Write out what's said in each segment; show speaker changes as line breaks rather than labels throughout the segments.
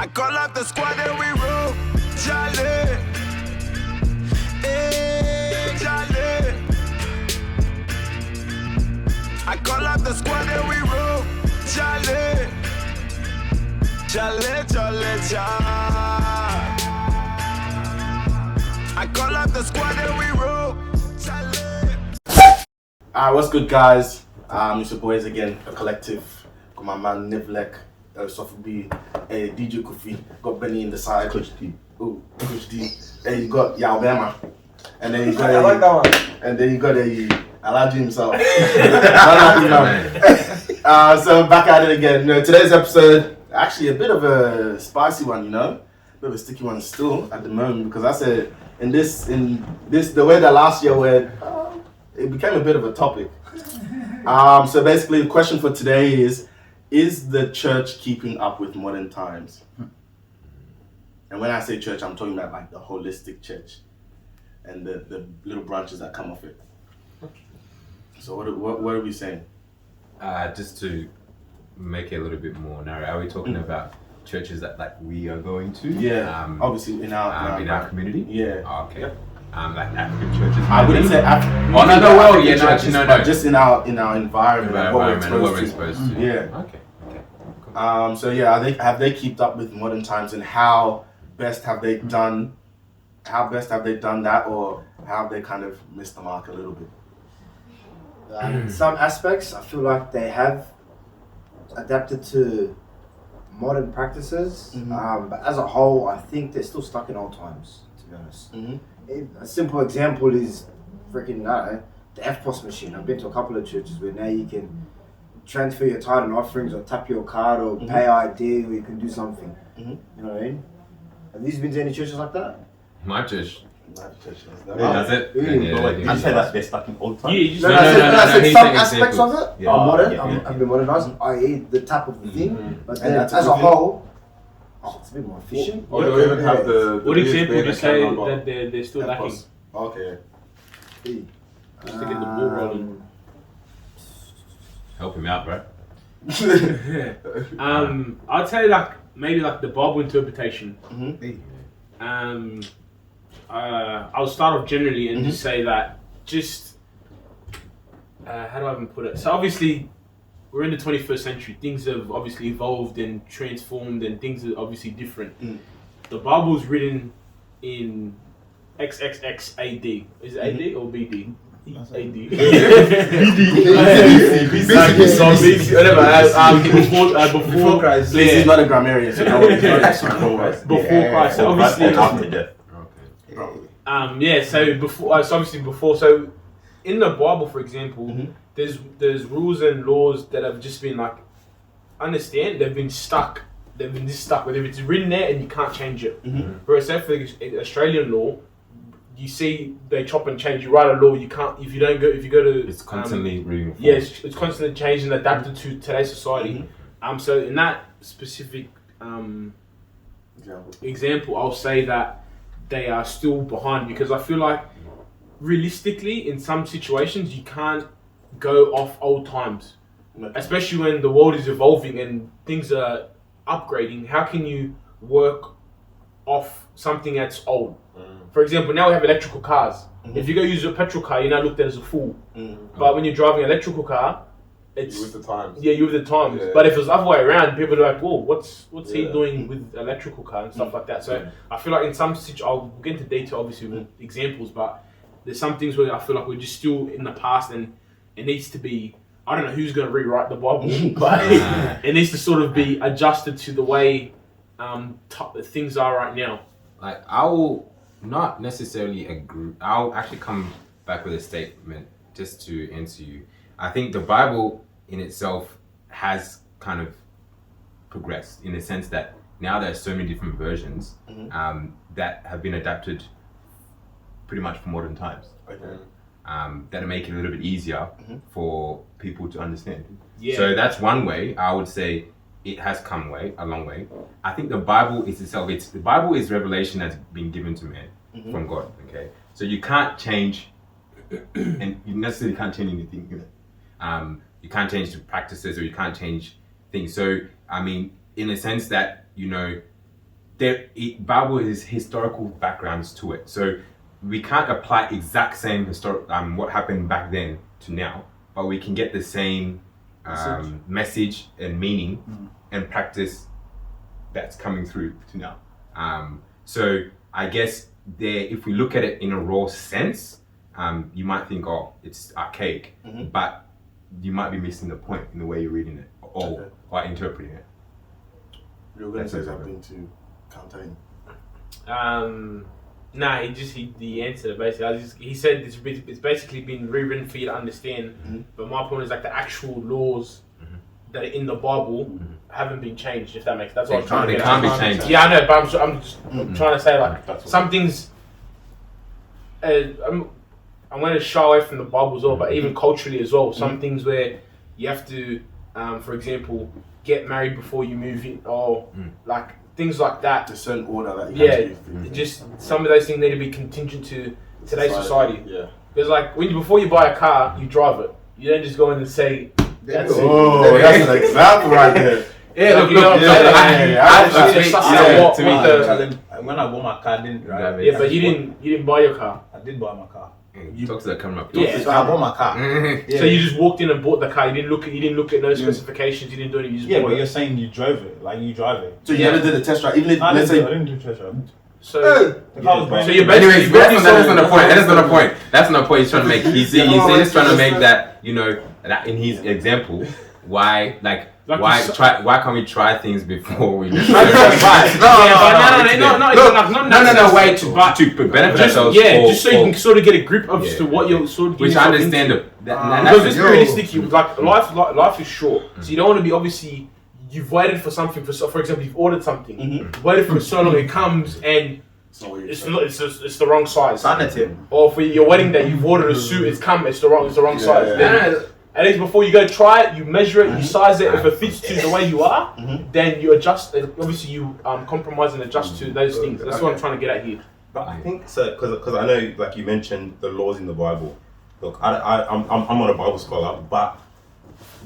I call up the squad and we roll. Jolly. Hey, jolly. I call up the squad and we roll. Jolly. Jolly, jolly, jolly. I call up the squad and we roll. Jolly.
Alright, what's good, guys? It's your boys again, the collective. Got my man Nivlek, Sofubi, DJ Kofi, got Benny in the side. Coach D. Ooh, Coach D. Then you got Yalbema. And then you got
I like that one.
And then you got Alaji himself. So back at it again. Today's episode, actually a bit of a spicy one, a bit of a sticky one still at the moment, because I said in this the way that last year went, it became a bit of a topic. So basically the question for today is the church keeping up with modern times? And when I say church, I'm talking about like the holistic church and the little branches that come off it. So what are we saying?
Just to make it a little bit more narrow, are we talking about churches that like we are going to?
Yeah, obviously in our
community.
Yeah.
Oh, okay. Yep. Like African churches.
I wouldn't say African.
Oh no, yeah,
no. Just in our environment,
what we're exposed to.
Yeah.
Okay. Cool.
So yeah, have they kept up with modern times, and how best have they done that, or how have they kind of missed the mark a little bit?
In some aspects, I feel like they have adapted to modern practices, but as a whole, I think they're still stuck in old times, to be honest. A simple example is freaking, the FPOS machine. I've been to a couple of churches where now you can transfer your tithe and offerings, or tap your card, or pay ID, or you can do something. You know what I mean? Have you been to any churches like that?
My church.
Does
it?
Yeah.
I say that they're stuck in old times.
I said some aspects of it
Yeah.
are modern,
Yeah.
have been modernized, i.e. the tap of the thing, but then
that's a
as
good
a
thing.
whole, it's a bit more efficient.
Or they even have the
What example would you say
camera
that they're still lacking?
Okay.
Just to get the ball rolling.
Help him out, bro.
I'd say maybe the Bible interpretation. I'll start off generally and just say that how do I even put it? So obviously we're in the 21st century. Things have obviously evolved and transformed, and things are obviously different. The Bible's written in XXX AD. Is it AD or BD? AD. Before
Christ. Please, he's not a grammarian, so no, he's not before
Christ. So obviously,
after death.
So in the Bible, for example, there's rules and laws that have just been they've been stuck, whether it's written there and you can't change it. Whereas say for the Australian law, you see they chop and change. You write a law, you can't if you go to
It's constantly reading.
Yes, it's constantly changing, adapted to today's society. So in that specific example, I'll say that they are still behind, because I feel like realistically, in some situations, you can't go off old times, especially when the world is evolving and things are upgrading. How can you work off something that's old? For example, now we have electrical cars. If you go use a petrol car, you're not looked at as a fool. But when you're driving an electrical car, it's
You with the times.
Yeah, you're with the times.
Yeah.
But if it was the other way around, people are like, "Whoa, what's he doing with electrical car and stuff like that?" So I feel like in some I'll get into detail obviously with examples, but there's some things where I feel like we're just still in the past, and it needs to be. I don't know who's going to rewrite the Bible, but it needs to sort of be adjusted to the way things are right now.
I will not necessarily agree. I'll actually come back with a statement just to answer you. I think the Bible in itself has kind of progressed in the sense that now there are so many different versions that have been adapted pretty much for modern times. That'll make it a little bit easier for people to understand.
Yeah.
So that's one way. I would say it has come a long way. I think the Bible is itself. The Bible is revelation that's been given to man from God. Okay, so you can't change, and you necessarily can't change anything. You can't change the practices, or you can't change things. So I mean, in a sense that Bible is historical backgrounds to it, so we can't apply exact same historic what happened back then to now, but we can get the same message and meaning and practice that's coming through to now. So I guess if we look at it in a raw sense, you might think, oh, it's archaic, but you might be missing the point in the way you're reading it or interpreting it.
You were going to say something to counter him.
Nah, he answered it basically. He said it's basically been rewritten for you to understand. But my point is like the actual laws that are in the Bible haven't been changed. If that makes that's what I'm trying to get.
They can't be changed.
Yeah, I know, but I'm just trying to say like some things. I'm going to shy away from the Bible as well, but even culturally as well, some things where you have to, for example, get married before you move in, or like things like that.
A certain order that you have to be.
Just some of those things need to be contingent to today's society.
Yeah.
Because like before you buy a car, you drive it. You don't just go in and say, that's it.
Oh, that's an example right there.
Yeah,
Like,
you know what I'm saying?
When I bought my car, I didn't drive it.
Yeah, but you didn't buy your car.
I did buy my car.
You talk to the camera.
Yeah.
So I bought my car.
So you just walked in and bought the car. You didn't look at no specifications. You didn't do anything. You just
Yeah,
bought
but
it.
you're saying you drove it, like you drive it.
So you never did a test drive, even if
I
let's
didn't
say.
do test drive.
So
The car was brand
So
new.
you're basically
Anyways, that's not the point. That's not the point. That's not the point he's trying to make. He's just trying to make that, that in his example, why can't we try things before we
No,
way to benefit ourselves.
Just so you can sort of get a grip of to what you're sort of.
Which I understand.
Because it's realistic. Life is short, so you don't want to be obviously. You've waited for something for example, you've ordered something. You've waited for so long, it comes and it's the wrong size. Or for your wedding day, you've ordered a suit, it's the wrong size. Then, at least before you go try it, you measure it, you size it. If it fits to the way you are, then you adjust. Obviously, you compromise and adjust to those things. That's what I'm trying to get at here.
But I think so because I know, like you mentioned, the laws in the Bible. Look, I'm not a Bible scholar, but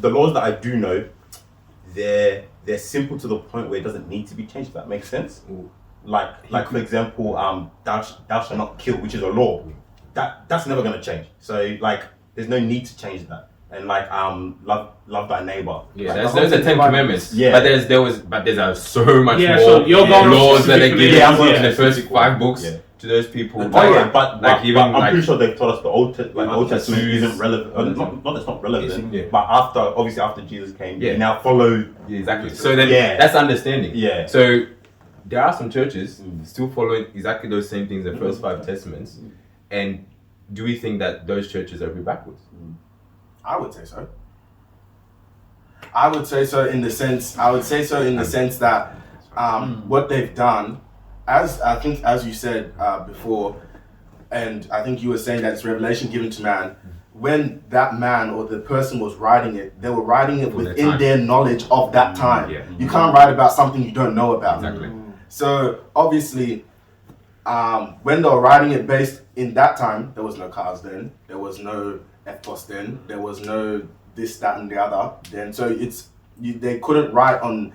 the laws that I do know, they're simple to the point where it doesn't need to be changed. If that makes sense. Like for example, thou shalt not kill, which is a law. That's never gonna change. So like, there's no need to change that. And like love thy neighbor.
Yeah,
like,
those are 10 commandments.
Yeah.
But there's so much more
so you're going
laws that they give in the first
specific
5 books
Yeah.
to those people.
But I'm pretty
like
sure they've told us the Old Testament isn't relevant. Not that it's not relevant, but after Jesus came, we now follow.
Yeah, exactly. So then that's understanding.
Yeah.
So there are some churches still following exactly those same things, the first 5 testaments. And do we think that those churches are backwards?
I would say so. I would say so in the sense that what they've done, as you said before, and I think you were saying that it's revelation given to man. When that man or the person was writing it, they were writing it within their knowledge of that time.
Yeah.
You can't write about something you don't know about.
Exactly.
So obviously, when they were writing it based in that time, there was no cars then. There was no F-Boss then. There was no this, that, and the other then. So they couldn't write on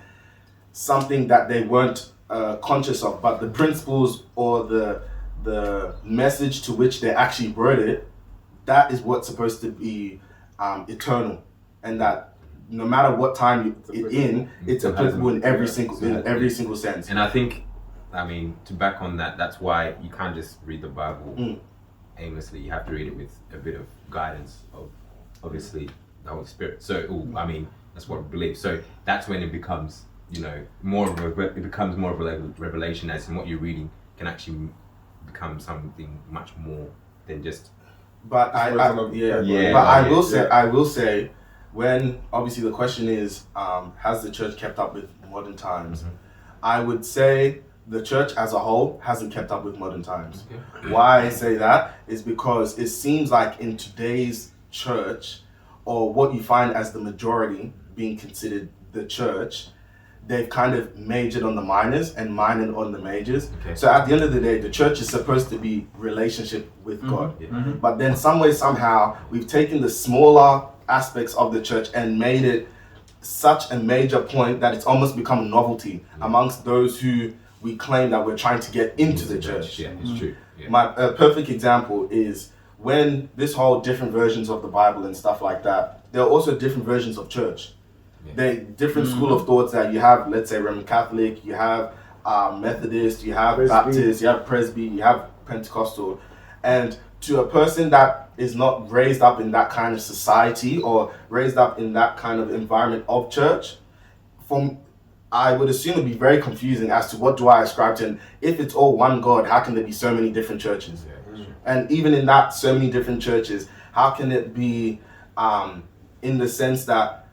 something that they weren't conscious of. But the principles or the message to which they actually wrote it, that is what's supposed to be eternal, and that no matter what time it's applicable in every single sense.
And I think, to back on that, that's why you can't just read the Bible aimlessly. You have to read it with a bit of guidance of, obviously, the Holy Spirit. So, that's what we believe. So that's when it becomes, more of a revelation, as in what you're reading can actually become something much more than just.
But I will say, when obviously the question is, has the church kept up with modern times? I would say the church as a whole hasn't kept up with modern times. Okay. Why I say that is because it seems like in today's church, or what you find as the majority being considered the church, they've kind of majored on the minors and minored on the majors. Okay. So at the end of the day, the church is supposed to be relationship with God. But then some way, somehow, we've taken the smaller aspects of the church and made it such a major point that it's almost become novelty amongst those who we claim that we're trying to get into the church.
Yeah, it's true. Yeah.
My perfect example is when this whole different versions of the Bible and stuff like that, there are also different versions of church.
Yeah.
There are different school of thoughts that you have, let's say Roman Catholic, you have Methodist, you have
Presby.
Baptist, you have Presby, you have Pentecostal. And to a person that is not raised up in that kind of society or raised up in that kind of environment of church, I would assume it'd be very confusing as to what do I ascribe to, and if it's all one God, how can there be so many different churches? And even in that so many different churches, how can it be in the sense that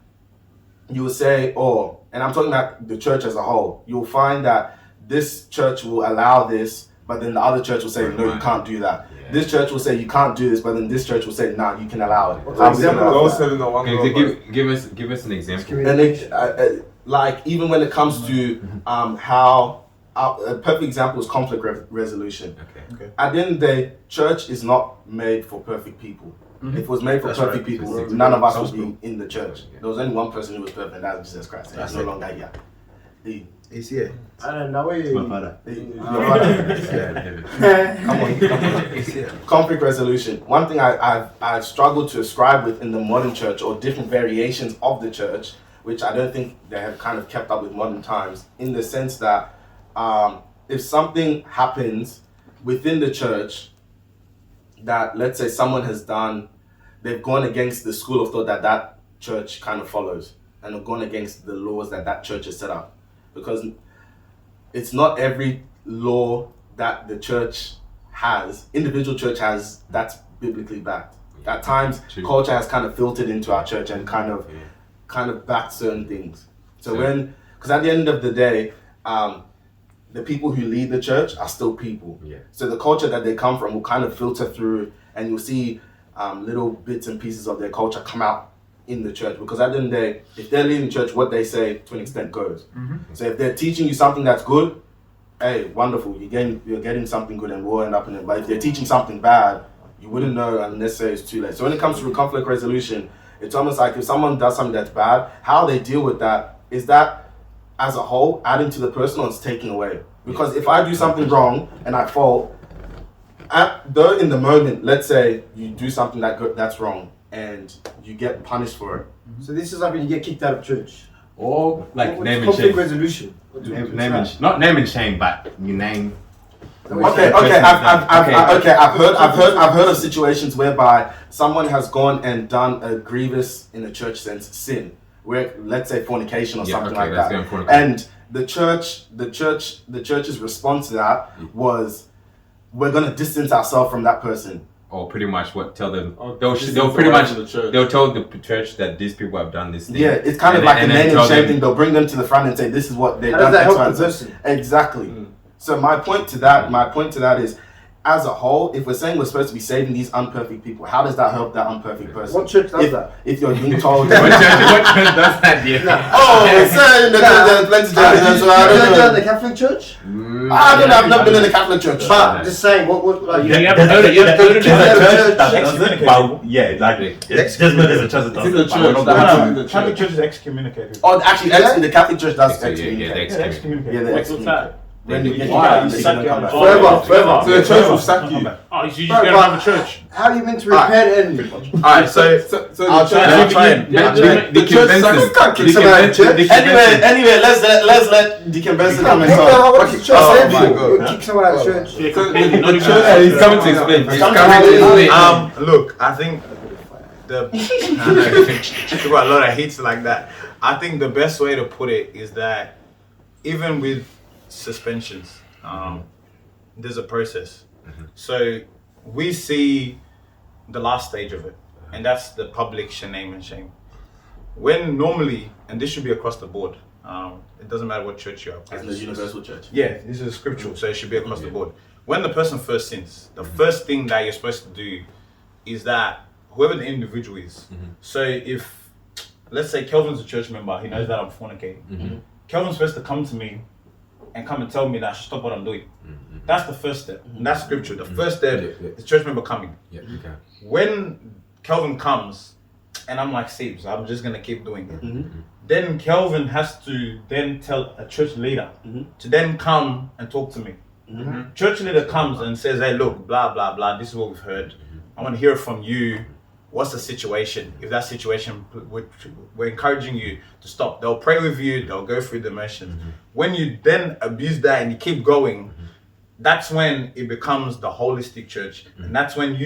you will say, oh, and I'm talking about the church as a whole, you'll find that this church will allow this, but then the other church will say, no, you can't do that.
Yeah.
This church will say you can't do this, but then this church will say, no, you can allow it.
What's
How
an
we gonna
example
allow
of
that?
that?
Seven or one.
Okay, give us an example.
And it, like even when it comes to how a perfect example is conflict resolution.
Okay.
At the end of the day, church is not made for perfect people. If it was made for
That's
perfect
right.
people,
That's
none of us
Sounds
would be in the church.
Yeah.
There was only one person who was perfect, and that was Jesus Christ. And
That's
he's no
it.
longer here. He-
He's here.
I don't know where you.
My father.
Come on. Conflict resolution. One thing I've struggled to ascribe with in the modern church, or different variations of the church, which I don't think they have kind of kept up with modern times, in the sense that if something happens within the church that, let's say, someone has done, they've gone against the school of thought that church kind of follows, and have gone against the laws that church has set up. Because it's not every law that the church has, individual church has, that's biblically backed. At times,
True.
culture has kind of filtered into our church and kind of backed certain things. So because at the end of the day, the people who lead the church are still people.
Yeah.
So the culture that they come from will kind of filter through, and you'll see little bits and pieces of their culture come out in the church. Because at the end of the day, if they're leading church, what they say to an extent goes. So if they're teaching you something that's good, hey, wonderful, you're getting something good and we'll end up in it. But if they're teaching something bad, you wouldn't know unless it's too late. So when it comes to conflict resolution, it's almost like if someone does something that's bad, how they deal with that is that as a whole adding to the person or it's taking away. Because if I do something wrong and I fall, though in the moment, let's say you do something that's wrong and you get punished for it.
So this is like when you get kicked out of church.
Or like
What's
name and
conflict
shame.
resolution.
Not name and shame, but you name.
Okay. I've heard of situations whereby someone has gone and done a grievous, in a church sense, sin, where let's say fornication or something like
let's
that,
go in fornication.
and the church's response to that was, we're gonna distance ourselves from that person.
Or pretty much what tell them.
Oh,
They'll
this is
pretty
the
much
right of the church.
they'll tell the church that these people have done this thing.
Yeah, it's kind of
And
like
then-
a
and then
name and
tell
shame
them-
thing. They'll bring them to the front and say, this is what they've
How
done.
does that
X,
help
Y,
the
and Z.
person?
Exactly. So my point to that is, as a whole, if we're saying we're supposed to be saving these unperfect people, how does that help that unperfect person?
What church does that?
If you're being told,
What church does that? Yeah.
oh, so there's plenty of churches, so I
Have you
don't
done
know.
the Catholic Church?
I don't know. I've never been in a Catholic church, but
I'm just saying. What like?
You haven't heard it. You haven't heard it.
There's a
church
church
that
excommunicate
well, yeah, like just know there's a church that does
It's the
it, but we're
church.
not going to-
The Catholic Church is excommunicated.
oh, actually, the Catholic church does
Yeah,
excommunicate.
they
Yeah,
excommunicate.
excommunicated.
Yeah, they
What's
excommunicate.
that?
When you get
Why?
kicked out,
You
they
sack
don't
you
come
out.
back.
Forever.
So the church will sack you.
Oh, you just gotta have a church.
How are you meant to repent and?
Alright, so
I'll try.
I'll try and
The
You can't kick someone out of church. Anyway, let's let Deacon Benson come and
Pick
talk.
what does church
Oh
stand
my
for?
God.
You kick someone out of church.
Yeah, completely, not even
He's coming to explain. He's
Come
coming
to
to explain.
Look, I think I got a lot of hits like that. I think the best way to put it is that even with suspensions, there's a process. So we see the last stage of it, and that's the public name and shame. When normally, and this should be across the board, it doesn't matter what church you are.
As the universal church.
Yeah, this is scriptural, so it should be across the board. When the person first sins, the first thing that you're supposed to do is that whoever the individual is. So if, let's say Kelvin's a church member, he knows that I'm fornicating. Kelvin's supposed to come to me and come and tell me that I should stop what I'm doing. That's the first step. That's scripture. The first step is church member coming.
Yeah, you can.
When Kelvin comes and I'm like, see, so I'm just gonna keep doing it.
Mm-hmm.
Then Kelvin has to then tell a church leader
Mm-hmm.
to then come and talk to me.
Mm-hmm.
Church leader comes and says, hey, look, blah, blah, blah, this is what we've heard. I want to hear from you. What's the situation? If that situation, we're encouraging you to stop. They'll pray with you. They'll go through the motions. When you then abuse that and you keep going, that's when it becomes the holistic church, and that's when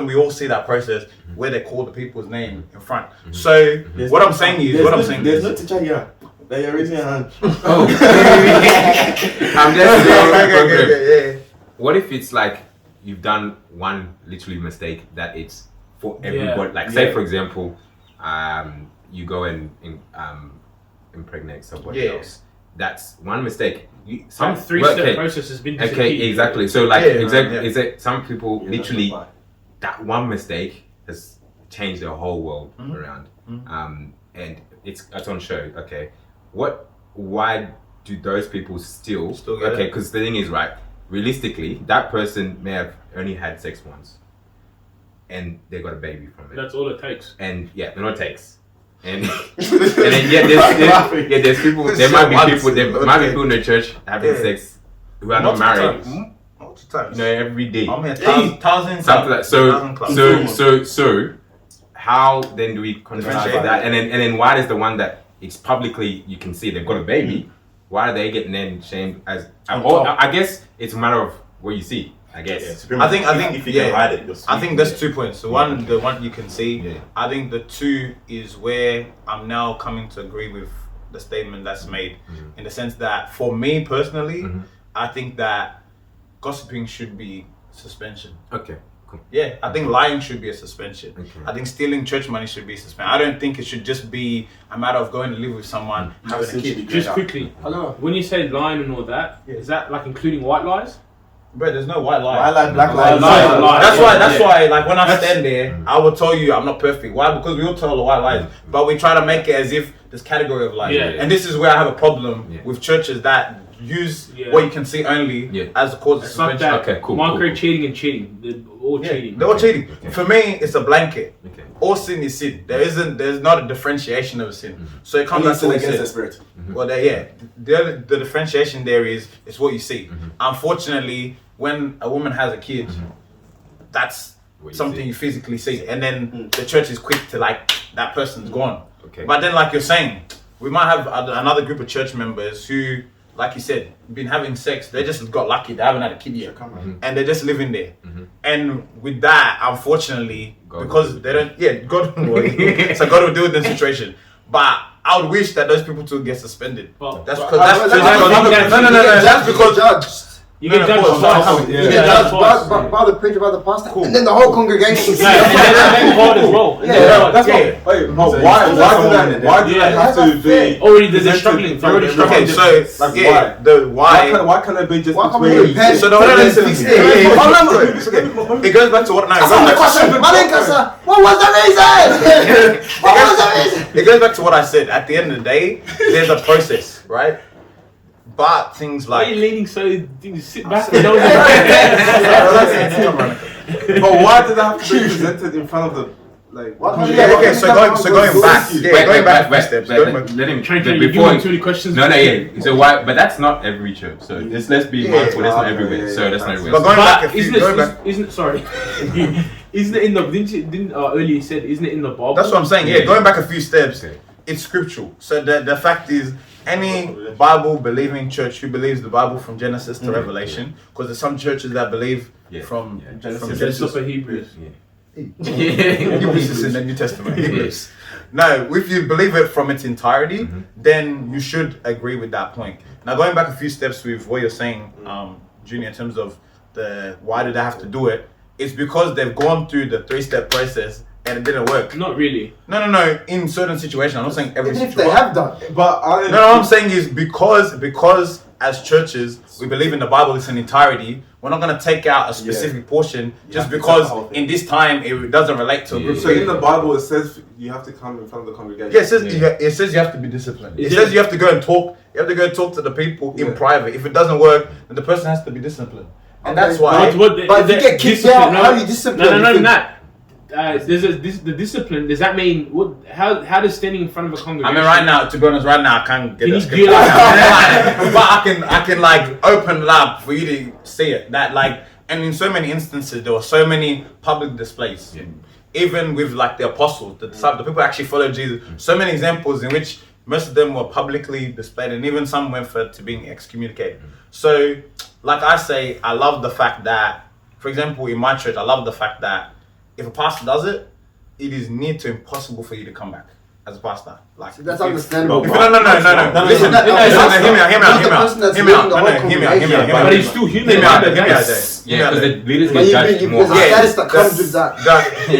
we all see that process where they call the people's name in front. So what I'm saying is,
there's no teacher here. That you're raising your hand.
Oh, I'm just saying. What if it's like you've done one literally mistake that it's for everybody? Like, say for example, you go and impregnate somebody else. That's one mistake.
Some three-step process has been disappeared.
Okay, exactly. So like, is it some people literally that one mistake has changed their whole world around, and it's on show. Okay, why do those people still okay? Because the thing is, right, realistically, that person may have only had sex once, and they got a baby from it.
That's all it takes.
And that's all it takes. And then there's people. There might be people. There might be people in the church having sex who are not married.
Multiple times.
Every day.
I mean, thousands.
Something like so. How then do we contrast that? And then why is the one that it's publicly you can see they've got a baby? Why are they getting then shamed as? I guess it's a matter of what you see. I guess.
I think if you can hide it,
I think there's 2 points. The one you can see. I think the two is where I'm now coming to agree with the statement that's made, in the sense that for me personally, I think that gossiping should be suspension.
Okay. Cool.
Yeah, I think lying should be a suspension.
Okay.
I think stealing church money should be suspended. I don't think it should just be a matter of going to live with someone, having a kid.
Just quickly, when you say lying and all that, is that like including white lies?
Bro, there's no white lie.
I like black lives.
That's why, like when I stand there, I will tell you I'm not perfect. Why? Because we all tell the white lies, but we try to make it as if this category of lies. And this is where I have a problem with churches that use what you can see only as the cause of suspension.
Okay, cool. Micro cheating and cheating, they're all cheating.
They're all cheating. Okay. For me, it's a blanket. Okay. All sin is sin. There's not a differentiation of sin. So it comes down to
against the spirit.
Well, the differentiation there is what you see. Unfortunately, when a woman has a kid, that's something you physically see, and then the church is quick to like that person's gone. Okay. But then, like you're saying, we might have another group of church members who, like you said, been having sex. They just got lucky. They haven't had a kid yet, and they're just living there. And with that, unfortunately, because they don't, God will work. So God will deal with the situation. But I would wish that those people too get suspended. That's because
judged.
You get judged
by the preacher, by the pastor, and then the whole congregation.
As well.
That's why. Wait, why do that have to be?
Already they're struggling.
Okay, so why can't it be just between? So it goes back to what now.
What was the reason? What was the reason?
It goes back to what I said. At the end of the day, there's a process, right? But things like...
Why are you leaning so... Sit back and don't...
But why did that have to be presented in front of the... Like...
Okay, so going back... going back a steps.
Let him...
Before too many questions.
No, So why... But that's not every church. So let's be mindful. That's not everywhere. So that's not everywhere.
But going back...
Isn't it... Sorry. Isn't it in the... Didn't earlier you said, isn't it in the Bible?
That's what I'm saying. Yeah, going back a few steps, it's scriptural. So the fact is... Any Bible-believing church who believes the Bible from Genesis to Revelation, because there's some churches that believe from Genesis
to Hebrews.
Hebrews is in the New Testament. Hebrews. Now, if you believe it from its entirety, then you should agree with that point. Now, going back a few steps with what you're saying, Junior, in terms of why did they have to do it, it's because they've gone through the 3-step process and it didn't work.
Not really.
No. In certain situations, I'm not saying every situation.
If they have done it.
But
what I'm saying is because as churches we believe in the Bible in its entirety, we're not going to take out a specific portion just because in this time it doesn't relate to a group.
So in the Bible it says you have to come in front of the congregation.
Yeah, it says you have to be disciplined. It says you have to go and talk. You have to go and talk to the people in private. If it doesn't work, then the person has to be disciplined. And that's why.
But if you get kicked out, how do you discipline?
No. the discipline. Does that mean what? How does standing in front of a
I
congregation?
mean, right now, to be honest, right now I can't get
Can
the
you
scripture,
do
but I can like open it up for you to see it. That like, and in so many instances, there were so many public displays.
Yeah.
Even with like the apostles, the disciples, the people who actually followed Jesus. So many examples in which most of them were publicly displayed, and even some went to being excommunicated. So, like I say, I love the fact that, for example, in my church, I love the fact that if a pastor does it, it is near to impossible for you to come back as a pastor. Like
That's understandable.
If, no. Listen,
Not
hear me
the person that's
out.
leading the whole congregation.
But he's still human.
Hear me out.
Yeah, because the leaders
But
get
you
judged
bring
more.
the status that comes with that.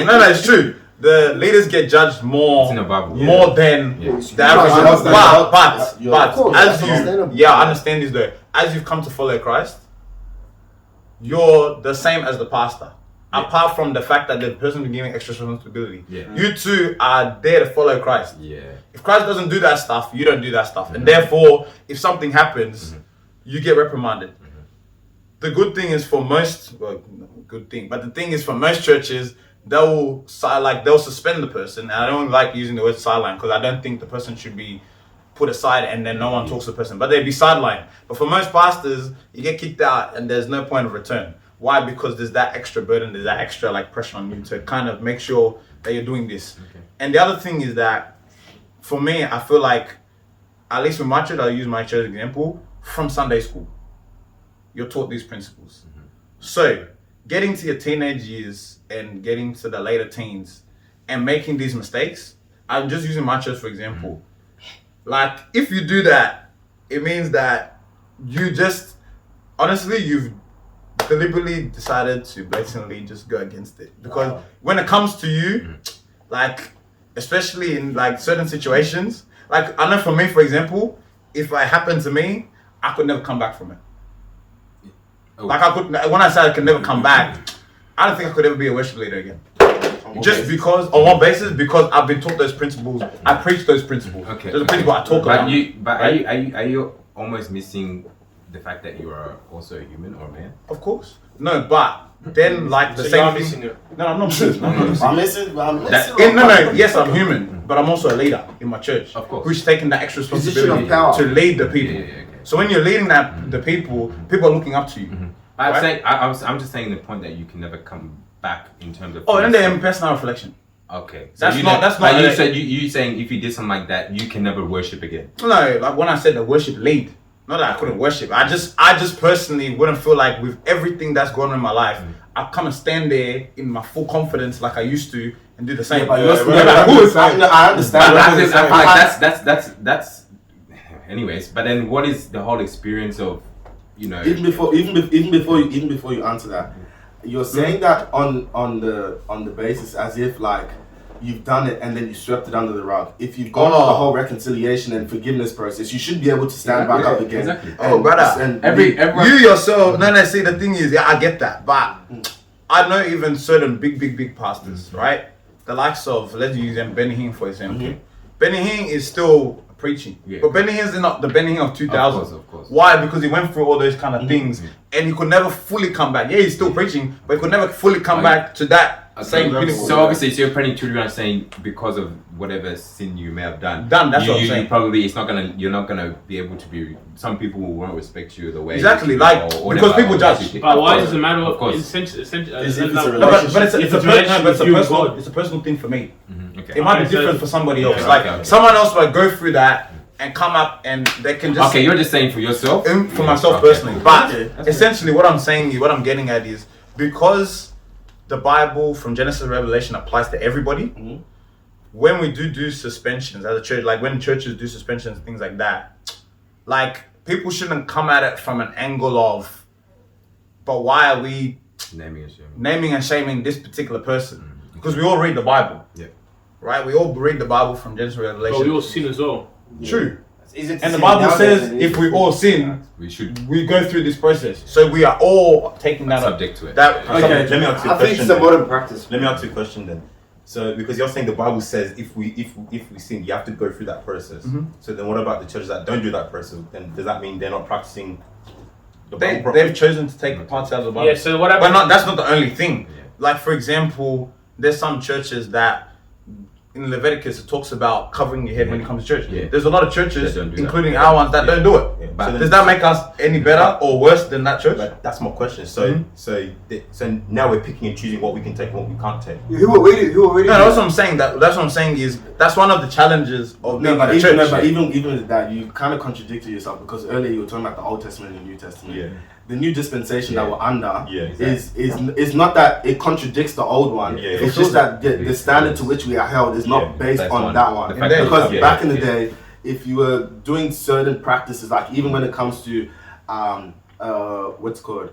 No, it's true. The leaders get judged more,
It's in the Bible.
more than
Yeah.
the average.
I understand.
But
Of course,
as
that's
you,
understandable.
yeah, I understand this though. As you've come to follow Christ, you're the same as the pastor. Apart from the fact that the person is giving extra responsibility,
Yeah.
you two are there to follow Christ.
Yeah.
If Christ doesn't do that stuff, you don't do that stuff, and therefore, if something happens, you get reprimanded. The good thing is for most, well, good thing, but the thing is for most churches, they'll suspend the person. And I don't like using the word sideline because I don't think the person should be put aside and then no one talks to the person, but they'd be sidelined. But for most pastors, you get kicked out and there's no point of return. Why? Because there's that extra burden, there's that extra like pressure on you to kind of make sure that you're doing this.
Okay.
And the other thing is that for me, I feel like, at least with my church, I'll use my church example, from Sunday school, you're taught these principles. So getting to your teenage years and getting to the later teens and making these mistakes, I'm just using my church for example. Like, if you do that, it means that you just, honestly, you've deliberately decided to blatantly just go against it. Because when it comes to you, like, especially in like certain situations, like I know for me, for example, if it happened to me, I could never come back from it.
Oh.
Like I could, when I said I could never come back, I don't think I could ever be a worship leader again. Just because, on one basis, because I've been taught those principles, I preach those principles.
Okay.
There's a principle I talk about.
Are you almost missing the fact that you are also a human or a man?
Of course. No, but then like the
So
same
you're
thing.
missing it.
No, I'm not missing. No, I'm not missing.
I'm missing. I'm
That-
missing.
No. Yes, I'm human, but I'm also a leader in my church.
Of course.
Who's taking that extra
Position
responsibility
of power.
to lead the people.
Yeah, okay.
So when you're leading the people are looking up to you.
I'm
Right?
saying I'm just saying the point that you can never come back in terms of.
Oh, and then the personal reflection.
Okay.
That's
you
not-
know-
that's not
like you
a-
said you saying if you did something like that you can never worship again.
No, like when I said the worship lead, not that I couldn't worship. I just personally wouldn't feel like with everything that's going on in my life, I'd come and stand there in my full confidence like I used to and do the same.
But
Yeah,
you're
but
still-
I would.
I understand.
But I feel like that's. Anyways, but then what is the whole experience of, you know?
Even before you answer that, you're saying that on the basis as if like you've done it and then you swept it under the rug. If you've gone through the whole reconciliation and forgiveness process, you should be able to stand back up again.
Exactly.
Oh, brother.
And
Everyone,
You yourself, no, see, the thing is, yeah, I get that, but I know even certain big pastors, right? The likes of, let's use them, Benny Hinn, for example. Benny Hinn is still preaching,
Yeah.
but Benny Hinn is not the Benny Hinn of 2000.
Of course.
Why? Because he went through all those kind of things, and he could never fully come back. Yeah, he's still preaching, but he could never fully come back to that same pinnacle.
So obviously, so you're pointing to everyone saying because of whatever sin you may have done.
That's
you,
what I'm
you
saying.
Probably you're not gonna be able to be. Some people won't respect you the way.
Exactly,
you
like,
or
because
whatever,
people
or
judge.
you-
But why
Of
does it matter?
Of course.
Essentially,
It's a
No,
relationship.
but it's a
It's a
personal thing for me.
Okay.
It might be
Okay, so-
different for somebody else.
Yeah,
Like
okay.
someone else might go through that and come up and they can just
Okay, you're just saying for yourself.
for myself
Okay.
personally. But
Okay, that's
essentially what I'm saying is what I'm getting at is because the Bible from Genesis to Revelation applies to everybody, when we do suspensions as a church, like when churches do suspensions and things like that, like people shouldn't come at it from an angle of, but why are we naming and shaming this particular person? Because we all read the Bible.
Yeah.
Right? We all read the Bible from Genesis to Revelation.
But we all sin as well.
True.
It's easier to
And the
sin
Bible
nowadays
says
than it is
if we all sin,
We should
we go through this process. So we are all taking that up.
subject to it.
That
Okay, let me ask you a
I think
question.
it's a
then.
modern practice.
Let me ask you a question then. So, because you're saying the Bible says if we sin, you have to go through that process. So then, what about the churches that don't do that process? Then does that mean they're not practicing the Bible?
They've chosen to take parts out of the Bible.
Yeah. So what
But
happens?
that's not the only thing. Like for example, there's some churches that in Leviticus it talks about covering your head when you come to church.
Yeah.
There's a lot of churches,
That don't do
including
that.
our ones, that
Yeah.
don't do it.
Yeah.
But-
So
Does that make us any better or worse than that church?
But that's my question. So so now we're picking and choosing what we can take and what we can't take.
Who are we? Who are we?
No, that's what I'm saying. That's what I'm saying is that's one of the challenges of being
No, but
in a
even,
church.
no, but even with that, you kind of contradicted yourself because earlier you were talking about the Old Testament and the New Testament.
Yeah.
The new dispensation that
Yeah.
we're under
Yeah.
is not that it contradicts the old one.
Yeah.
It's just that the standard to which we are held is not
Yeah.
based
That's
on
one.
that one.
The fact that
Because
you-
back in the
yeah.
day, if you were doing certain practices, like even when it comes to what's it called?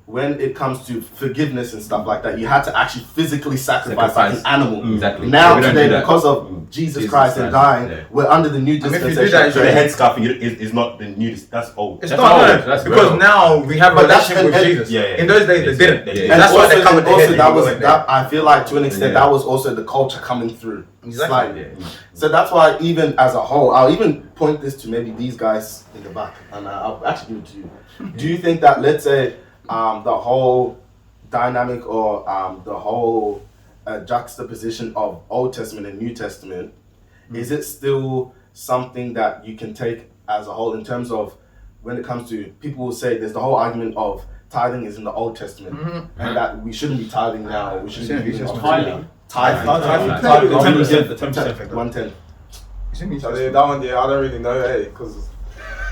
When it comes to forgiveness and stuff like that, you had to actually physically sacrifice like an animal.
Exactly.
Now
We don't
today,
do that.
because of Jesus Christ and
Christ,
dying,
yeah.
we're under the new
if you do
dispensation.
that,
So the headscarf is not the new. That's old.
It's
That's
not,
old.
no,
That's
because
real.
now we have a
But that's-
relationship with
and-
Jesus.
yeah, yeah.
In those days, they didn't.
Yeah.
And
That's why
also,
they come with the
also
head.
that
and
was
go like
that. I feel like to an extent
Yeah.
that was also the culture coming through.
Exactly.
Slightly.
Yeah.
So that's why even as a whole, I'll even point this to maybe these guys in the back, and I'll actually give it to you. Do you think that, let's say, the whole dynamic or the whole juxtaposition of Old Testament and New Testament, is it still something that you can take as a whole in terms of when it comes to, people will say there's the whole argument of tithing is in the Old Testament and that we shouldn't be tithing now, we shouldn't be giving
Tithing.
Tithing.
The 10%, the 10% factor.
110.
That one, yeah, I don't really know, hey, because.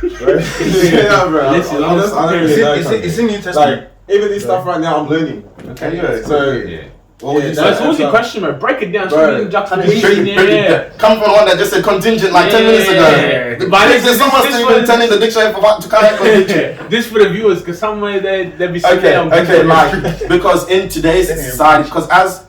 Yeah, bro.
Listen,
I don't really know.
It's in New Testament.
Like, even this stuff right now, I'm learning.
Anyway,
So,
Yeah.
what would you
Yeah,
say?
That's always a question, man. Break it down.
Bro,
Show me the juxtaposition.
Break it. Come from one that just said contingent like 10 minutes ago.
But
There's someone
this
still
one-
even telling the dictionary to kind of contingent.
This for the viewers, because somewhere they'll be sitting
Okay,
there on
okay,
Google.
like, because in today's society, because as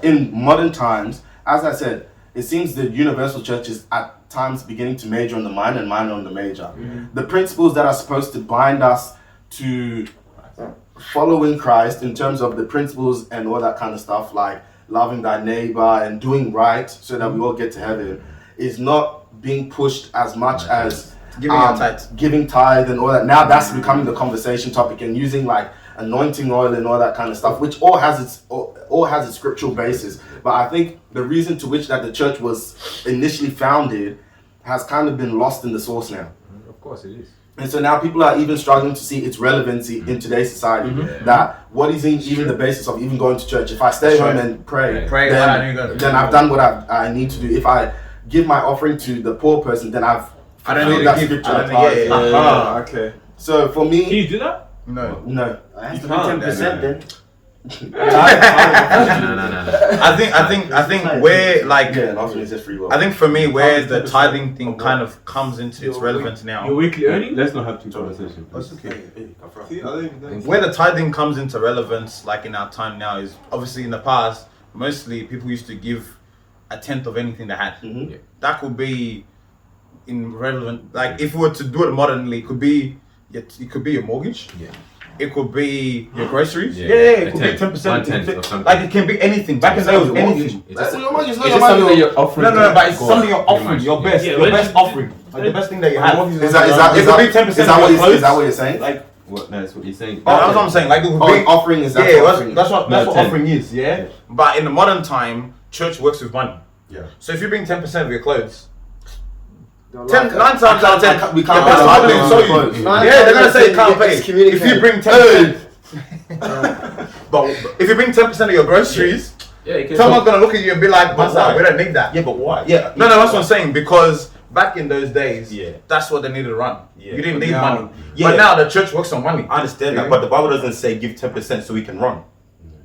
in modern times, as I said, it seems the universal church is at times beginning to major on the minor and minor on the major. The principles that are supposed to bind us to following Christ in terms of the principles and all that kind of stuff, like loving thy neighbor and doing right so that we all get to heaven, is not being pushed as much as
Giving your tithes.
giving tithe and all that. Now that's becoming the conversation topic, and using like anointing oil and all that kind of stuff, which all has its scriptural basis. But I think the reason to which that the church was initially founded has kind of been lost in the source now.
Of course it is.
And so now people are even struggling to see its relevancy in today's society. That what is even the basis of even going to church? If I stay home and pray,
Pray, why don't you go?
then I've done what I need to do. If I give my offering to the poor person, then I've
I don't
fulfilled
need
that
to give.
scripture
I don't
apart.
need- yeah.
Ah, okay.
So for
Can
me,
you do that?
No.
no.
I have to be
can't,
10% then.
No.
I think where like
Yeah, and also it's just free will.
I think for me where the tithing thing kind of comes into its relevance
Your
now.
weekly earning?
Let's not have two conversations.
See, I don't even know.
Where the tithing comes into relevance, like in our time now, is obviously in the past. Mostly people used to give a tenth of anything they had.
Mhm.
Yeah.
That could be in relevant. Like if we were to do it modernly, it could be your mortgage.
Yeah.
It could be your groceries.
Yeah.
It could be
1/10
10%.
or something.
Like it can be anything. Back in the day, it was anything.
It's just,
Well, your money is not
it's
your
just something
money.
that you're offering.
No, but it's
God,
something you're
pretty
offering.
much.
Your best,
Yeah,
your
when
best
you-
offering, like the best thing that you have.
Is that
It could be 10%
is that
of
what
your
is that
clothes.
what you're saying?
Like,
What? No, that's what you're saying.
that's what I'm saying. Like it could
Oh,
be.
offering is that
Yeah,
offering?
that's what
No, 10.
offering is. Yeah, but in the modern time, church works with money.
Yeah.
So if you bring 10% of your clothes,
They'll
10,
like it.
9 times out of 10,
we can't
your pastor
buy
will
the
show you.
clothes.
Nine
Yeah,
times
they're gonna
out
say
of
you can't
10,
pay.
it's communicated.
If you bring 10%, but if you bring 10% of your groceries,
Yeah, you can
someone's gonna look at you and be like,
But
"Master,
why?
we don't need that."
Yeah, but why?
Yeah, no, that's what I'm saying. Because back in those days,
Yeah.
that's what they needed to run.
Yeah.
You didn't
But
need
now-
money.
Yeah.
But now the church works on money.
I understand that, but the Bible doesn't say give 10% so we can run.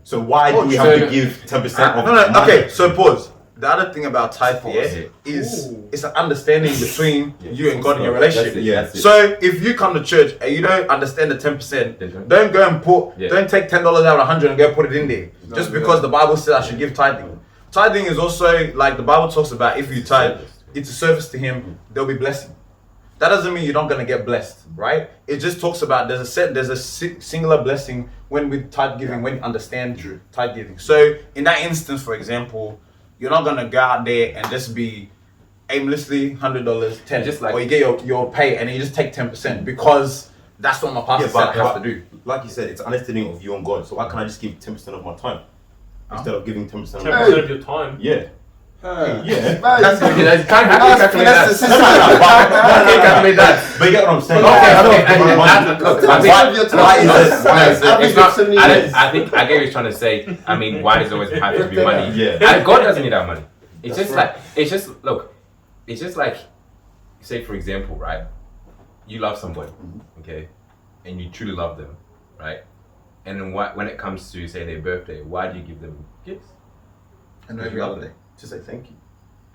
So why
Oh,
do we
so-
have to give 10% of
No,
money?
okay, so pause. The other thing about tithe
Pause,
here is it's an understanding between
Yeah.
you and God in your
That's
relationship.
it,
Yeah.
that's it.
So if you come to church and you don't understand the 10%,
Then don't.
don't go and
Yeah.
don't take $10 out of 100 and go put it in there.
No,
Just
no.
because the Bible says I should give tithing. Tithing is also like the Bible talks about if you tithe, it's a service to Him, there'll be blessing. That doesn't mean you're not gonna get blessed, right? It just talks about there's a singular blessing when we tithe giving, when you understand tithe giving. So in that instance, for example, you're not gonna go out there and just be aimlessly $100, 10,
Just like-
or you get your pay and then you just take 10% because that's what my pastor
Yeah,
said I
but,
have
but
to do.
like you said, it's understanding of you and God. So why can't I just give 10% of my time? instead of giving 10%.
10% of your time.
Yeah. Yeah.
That's
Okay, that's kind of calculate that. Okay, calculate that.
But you get what I'm saying?
Okay,
I don't
okay,
think money.
look, I think I get what you're trying to say. I mean, why does it always have to be money?
Yeah.
And God doesn't need our money. It's just like, it's just like, say for example, right? You love somebody, okay, and you truly love them, right? And then when it comes to say their birthday, why do you give them gifts?
And every other day.
To say thank you.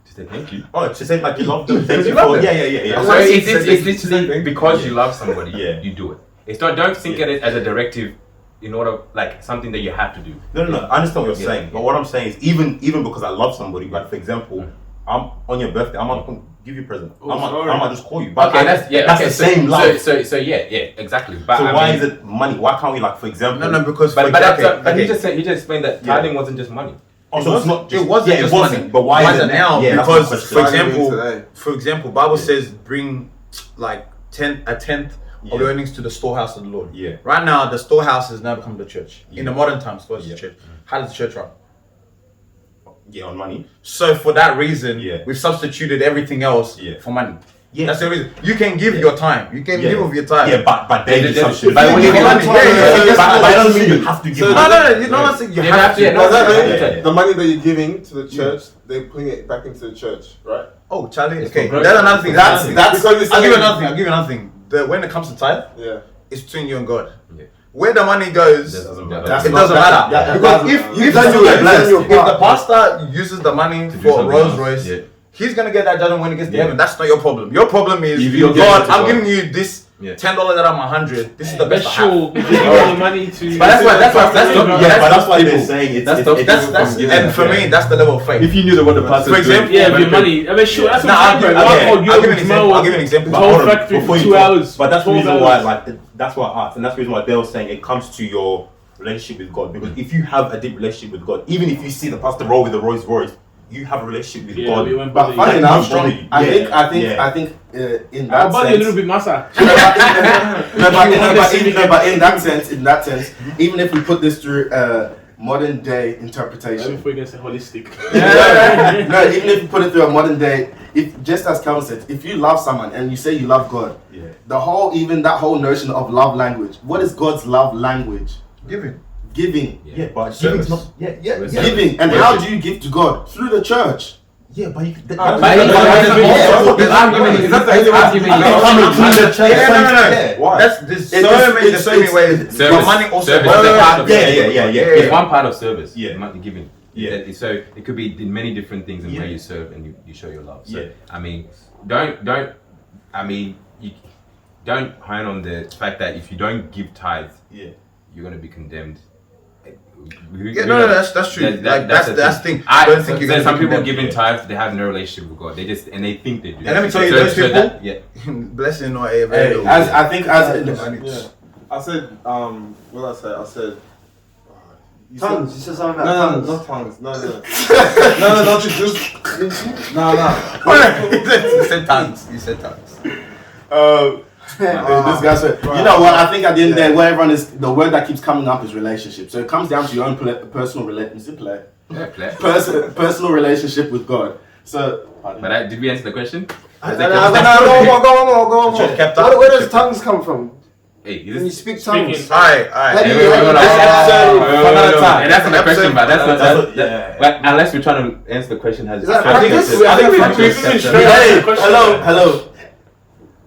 To say thank you.
Oh, to say like you love them. Thank you
You love
for.
them.
Yeah.
So it's literally because you love somebody,
Yeah.
you do it. It's not, don't think of it as a directive in order, like something that you have to do.
No. I understand what you're
Yeah.
saying, but what I'm saying is even because I love somebody, like for example, I'm on your birthday, I'm not gonna give you a present. I might just call you. But
Okay, that's
the same love.
So yeah, exactly. But
So
I
why
mean,
is it money? Why can't we, like, for example?
No, because
But
okay.
he just explained that tithing wasn't just money.
Oh, so it's not just,
It wasn't
yeah,
just
it wasn't.
money.
But why is it
now?
Yeah, that's
because
my
for
question.
example, Bible says bring like a tenth of your earnings to the storehouse of the Lord.
Yeah.
Right now, the storehouse has now become the church. In the modern times, storehouse is the
Yeah.
church. How does the church run?
Yeah, on money.
So for that reason,
Yeah.
we've substituted everything else
Yeah.
for money.
Yeah.
That's the reason. You can give your time. You can give of your time.
Yeah, but they
They-
substitute.
but when you
give
But
money,
I don't mean you have to give
No,
money.
you don't say you
You
have
have
to.
to, yeah, no,
Does that
yeah,
mean
yeah.
the money that you're giving to the church, they're putting it back into the church, right?
Oh, Charlie.
It's
Okay,
for
that's another thing.
That's
Because
because you're
I'll give
selling.
you another thing. When it comes to tithe,
Yeah.
it's between you and God.
Yeah.
Where the money goes,
That doesn't matter.
That's
it
not-
doesn't
that-
matter.
that-
Because
that-
if
you've done your best.
if the pastor uses the money
do
for a
something
Rolls
else,
Royce,
yeah.
he's gonna get that judgment when he gets to
Yeah.
heaven. That's not your problem. Your problem is,
If you don't give
God,
it to
I'm
God.
giving you this
Yeah.
$10 out of my 100. This is the
But
best I have.
sure, if you give all the money to.
But that's not-
Yeah, but that's why
people.
they're saying it's.
That's
it's-
tough.
it's-
That's
yeah.
and for me, that's the level of faith.
If you knew that what the pastor
For example,
Yeah, with your money. I mean, sure, that's
Nah,
what I'm saying, bro.
I'll give you an example. I'll give you an example.
The
But
whole
hold on,
factory
before
for
you
2
talk-
hours.
But that's the
12
reason why,
hours.
like, that's why I asked, and that's the reason why Dale's saying it comes to your relationship with God. Because if you have a deep relationship with God, even if you see the pastor roll with the Rolls Royce, you have a relationship with
Yeah,
God.
we went
But
body.
funny
Like,
enough,
strong you.
I think in that
I'll body a
sense,
little bit, massa.
but in that sense, even if we put this through modern day interpretation,
Before you can say holistic.
no, even if you put it through a modern day, if just as Calvin said, if you love someone and you say you love God,
Yeah.
that whole notion of love language, what is God's love language?
Giving.
Giving.
Yeah, but
Service.
giving's not. Yeah.
Giving. And how do you give to God? Through the church.
Yeah, but you.
But his argument is
Yeah. Why?
There's so
It's-
many
it's-
different ways.
Service.
But money also.
Service is a part of
Yeah,
it.
yeah.
It's one part of service.
Yeah.
Money giving.
Yeah.
So it could be in many different things in
Yeah.
where you serve and you show your love. So
Yeah.
I mean, you don't hone on the fact that if you don't give tithes,
Yeah.
you're gonna be condemned.
Yeah, no, that's true. Like, that's the thing. I don't think you're gonna
some
be
people
condemned.
giving tithes, they have no relationship with God. They just and they think they do.
And let me tell you, those people-
that, yeah.
Blessing not
Hey,
available.
as I think as
Yeah. I said, what did I say? I said, you
Tongues. You said something
No,
about
no,
tongues.
not tongues. No, don't you just. No.
You said tongues. You said tongues.
this guy said, you know what? I think at the end of the day, where everyone is, the word that keeps coming up is relationship. So it comes down to your own personal relationship,
Yeah, play.
personal relationship with God. So,
But did we answer the question?
Go on.
Church kept up.
Where does tongues come from?
Hey, is
When you
this
speak
Speaking.
tongues.
Alright.
Hey,
Wait,
another time.
And that's not the question, but that's not
That's
that. But unless we're trying to answer the question, has
Is that
I think
practice?
it's-
I think we
practice.
straight
hey,
answer the question.
hello.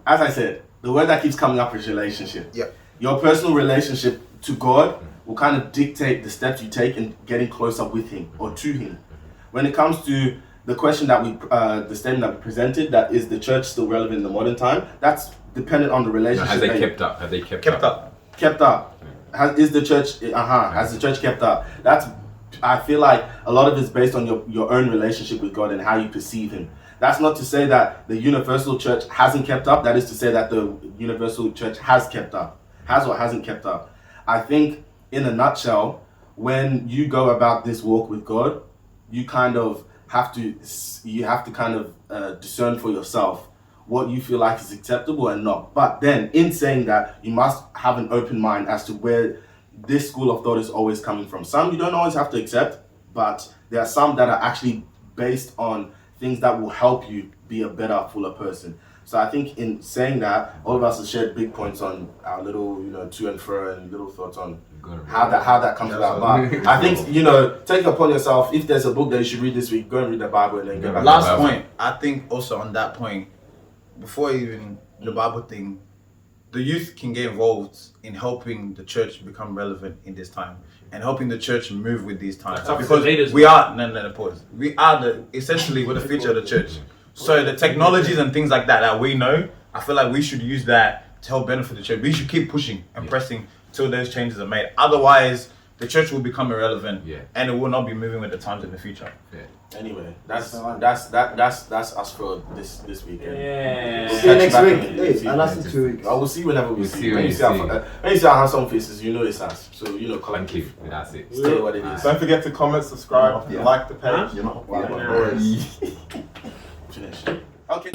As I said, the word that keeps coming up is relationship.
Yeah.
Your personal relationship to God will kind of dictate the steps you take in getting closer with Him or to Him. When it comes to the question that the statement that we presented, that is the church still relevant in the modern time? That's dependent on the
No,
relationship.
has they
that-
kept up? Have they kept
up.
kept up? Has the church kept up? I feel like a lot of it's based on your own relationship with God and how you perceive Him. That's not to say that the universal church hasn't kept up. That is to say that the universal church has kept up. Has or hasn't kept up. I think in a nutshell, when you go about this walk with God, you kind of have to kind of discern for yourself what you feel like is acceptable and not. But then in saying that, you must have an open mind as to where this school of thought is always coming from. Some you don't always have to accept, but there are some that are actually based on things that will help you be a better, fuller person. So I think in saying that, all of us have shared big points on our little, to and fro and little thoughts on how that comes about. But I think, take it upon yourself. If there's a book that you should read this week, go and read the Bible and then go back.
Last point, I think also on that point, before even the Bible thing, the youth can get involved in helping the church become relevant in this time and helping the church move with these times. Because we are, pause. We are essentially we're the future of the church. So the technologies and things like that we know, I feel like we should use that to help benefit the church. We should keep pushing and pressing till those changes are made. Otherwise, the church will become irrelevant and it will not be moving with the times in the future.
Anyway, that's us for this week.
Yeah. See you next week. Hey, and that's in 2 weeks.
We'll see whenever we see. When you see our handsome faces, it's us. So
Thank you. That's it.
Stay what it is.
Don't forget to comment, subscribe, like the page.
You're not Finish. Okay.